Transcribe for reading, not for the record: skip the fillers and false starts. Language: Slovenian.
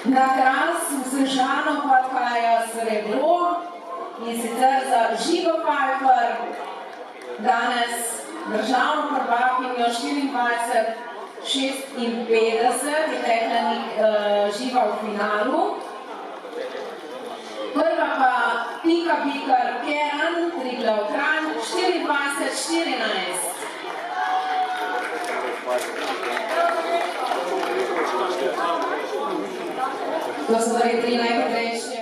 Na Kras v SEŽANu pa odhaja srebro in sicer za Živo Pfeifer, danes državno prvakinjo 24-56 je tekla Živa v finalu. Prva pa Pika Bikar Kern, Bikar Kern, 24-14. To so torej tri najhitrejše.